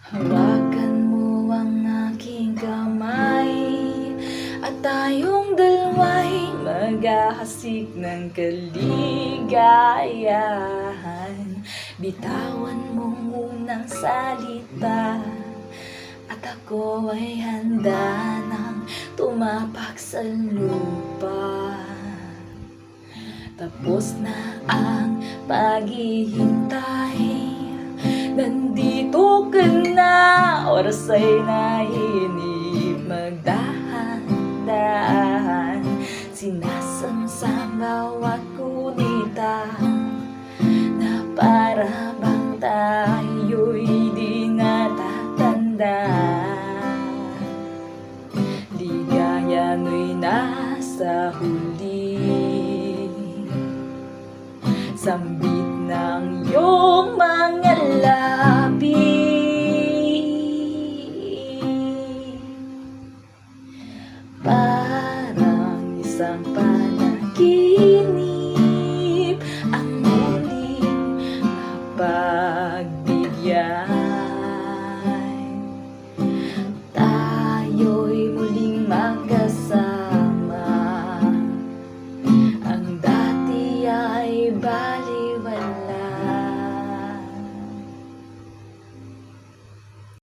Hawakan mo ang aking kamay at tayong dalawa'y maghahasik ng kaligayahan. Bitawan mo munang salita at ako ay handa nang tumapak sa lupa. Tapos na ang paghihintay, nandito ka na, oras ay nainip. Magdahan-dahan, sinasam-sam bawat kunita, na para bang tayo'y di natatanda. Ligaya mo'y nasa huli, sambit ng iyong mga labi. Parang isang panaginip,